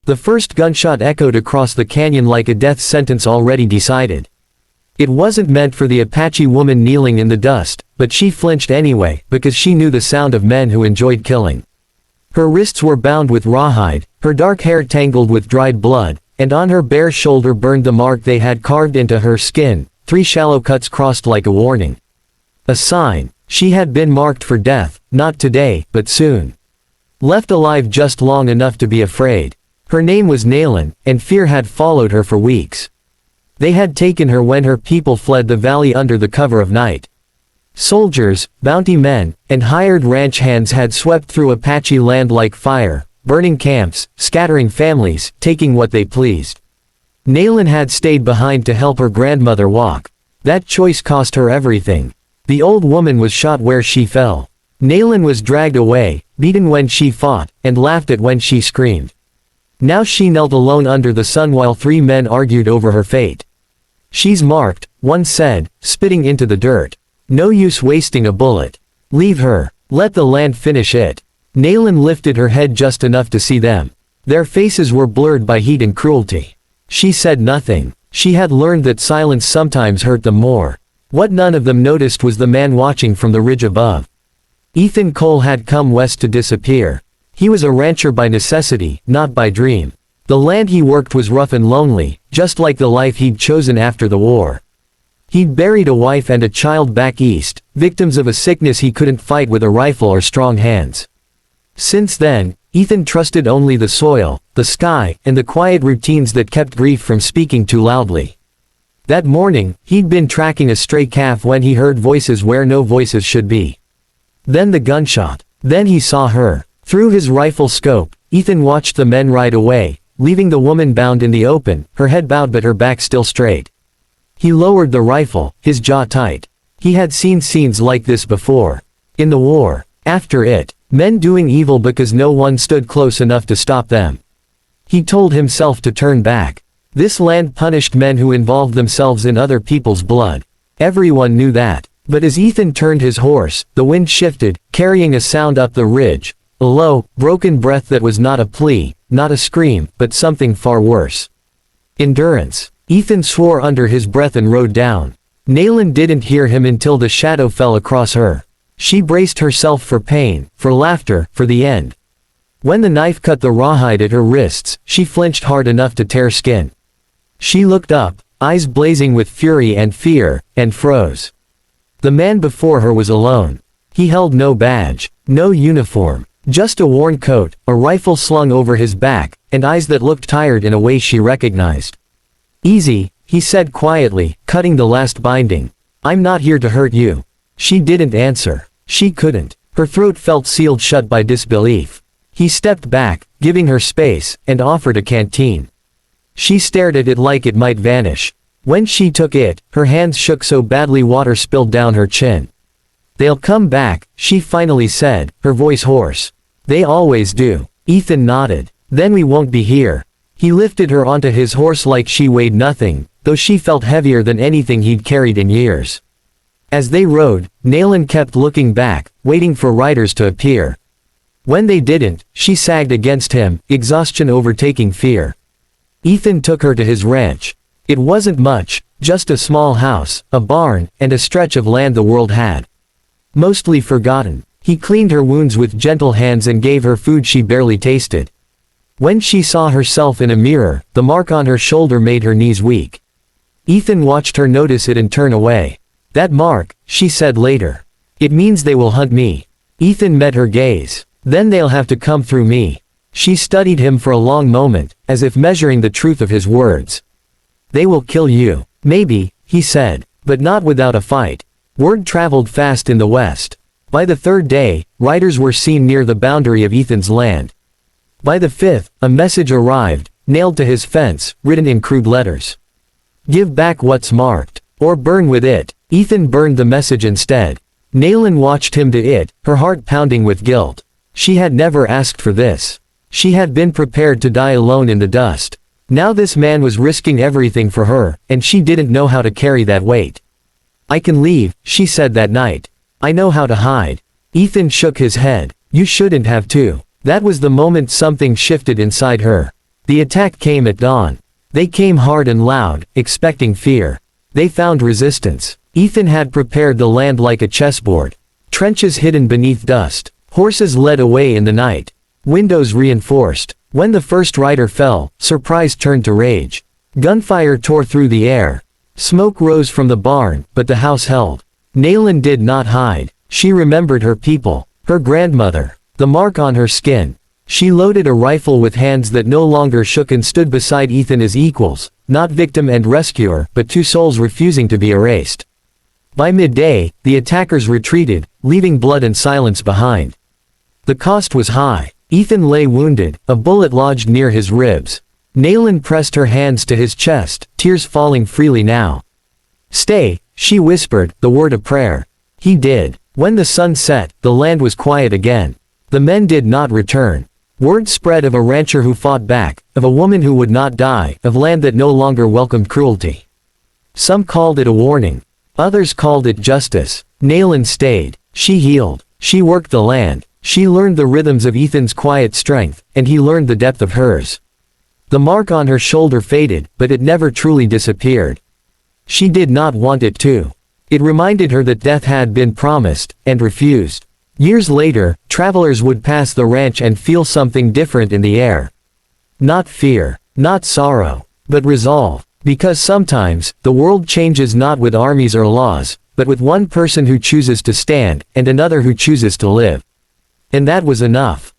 The first gunshot echoed across the canyon like a death sentence already decided. It wasn't meant for the Apache woman kneeling in the dust, but she flinched anyway, because she knew the sound of men who enjoyed killing. Her wrists were bound with rawhide, her dark hair tangled with dried blood, and on her bare shoulder burned the mark they had carved into her skin, 3 shallow cuts crossed like a warning. A sign. She had been marked for death, not today, but soon. Left alive just long enough to be afraid. Her name was Nalan, and fear had followed her for weeks. They had taken her when her people fled the valley under the cover of night. Soldiers, bounty men, and hired ranch hands had swept through Apache land like fire, burning camps, scattering families, taking what they pleased. Nalan had stayed behind to help her grandmother walk. That choice cost her everything. The old woman was shot where she fell. Nalan was dragged away, beaten when she fought, and laughed at when she screamed. Now she knelt alone under the sun while 3 men argued over her fate. "She's marked," one said, spitting into the dirt. "No use wasting a bullet. Leave her. Let the land finish it." Nalan lifted her head just enough to see them. Their faces were blurred by heat and cruelty. She said nothing. She had learned that silence sometimes hurt them more. What none of them noticed was the man watching from the ridge above. Ethan Cole had come west to disappear. He was a rancher by necessity, not by dream. The land he worked was rough and lonely, just like the life he'd chosen after the war. He'd buried a wife and a child back east, victims of a sickness he couldn't fight with a rifle or strong hands. Since then, Ethan trusted only the soil, the sky, and the quiet routines that kept grief from speaking too loudly. That morning, he'd been tracking a stray calf when he heard voices where no voices should be. Then the gunshot. Then he saw her. Through his rifle scope, Ethan watched the men ride away, leaving the woman bound in the open, her head bowed but her back still straight. He lowered the rifle, his jaw tight. He had seen scenes like this before. In the war. After it. Men doing evil because no one stood close enough to stop them. He told himself to turn back. This land punished men who involved themselves in other people's blood. Everyone knew that. But as Ethan turned his horse, the wind shifted, carrying a sound up the ridge. A low, broken breath that was not a plea, not a scream, but something far worse. Endurance. Ethan swore under his breath and rode down. Nalan didn't hear him until the shadow fell across her. She braced herself for pain, for laughter, for the end. When the knife cut the rawhide at her wrists, she flinched hard enough to tear skin. She looked up, eyes blazing with fury and fear, and froze. The man before her was alone. He held no badge, no uniform. Just a worn coat, a rifle slung over his back, and eyes that looked tired in a way she recognized. "Easy," he said quietly, cutting the last binding. "I'm not here to hurt you." She didn't answer. She couldn't. Her throat felt sealed shut by disbelief. He stepped back, giving her space, and offered a canteen. She stared at it like it might vanish. When she took it, her hands shook so badly water spilled down her chin. "They'll come back," she finally said, her voice hoarse. "They always do." Ethan nodded. "Then we won't be here." He lifted her onto his horse like she weighed nothing, though she felt heavier than anything he'd carried in years. As they rode, Nalan kept looking back, waiting for riders to appear. When they didn't, she sagged against him, exhaustion overtaking fear. Ethan took her to his ranch. It wasn't much, just a small house, a barn, and a stretch of land the world had mostly forgotten. He cleaned her wounds with gentle hands and gave her food she barely tasted. When she saw herself in a mirror, the mark on her shoulder made her knees weak. Ethan watched her notice it and turn away. "That mark," she said later. "It means they will hunt me." Ethan met her gaze. "Then they'll have to come through me." She studied him for a long moment, as if measuring the truth of his words. "They will kill you." "Maybe," he said, "but not without a fight." Word traveled fast in the west. By the 3rd day, riders were seen near the boundary of Ethan's land. By the 5th, a message arrived, nailed to his fence, written in crude letters. "Give back what's marked, or burn with it." Ethan burned the message instead. Nalan watched him do it, her heart pounding with guilt. She had never asked for this. She had been prepared to die alone in the dust. Now this man was risking everything for her, and she didn't know how to carry that weight. "I can leave," she said that night. "I know how to hide." Ethan shook his head. "You shouldn't have to." That was the moment something shifted inside her. The attack came at dawn. They came hard and loud, expecting fear. They found resistance. Ethan had prepared the land like a chessboard. Trenches hidden beneath dust. Horses led away in the night. Windows reinforced. When the first rider fell, surprise turned to rage. Gunfire tore through the air. Smoke rose from the barn, but the house held. Naylin did not hide. She remembered her people, her grandmother, the mark on her skin. She loaded a rifle with hands that no longer shook and stood beside Ethan as equals, not victim and rescuer, but two souls refusing to be erased. By midday, the attackers retreated, leaving blood and silence behind. The cost was high. Ethan lay wounded, a bullet lodged near his ribs. Naylin pressed her hands to his chest, tears falling freely now. "Stay," she whispered, the word of prayer. He did. When the sun set, the land was quiet again. The men did not return. Word spread of a rancher who fought back, of a woman who would not die, of land that no longer welcomed cruelty. Some called it a warning. Others called it justice. Naylin stayed. She healed. She worked the land. She learned the rhythms of Ethan's quiet strength, and he learned the depth of hers. The mark on her shoulder faded, but it never truly disappeared. She did not want it to. It reminded her that death had been promised, and refused. Years later, travelers would pass the ranch and feel something different in the air. Not fear, not sorrow, but resolve. Because sometimes, the world changes not with armies or laws, but with one person who chooses to stand, and another who chooses to live. And that was enough.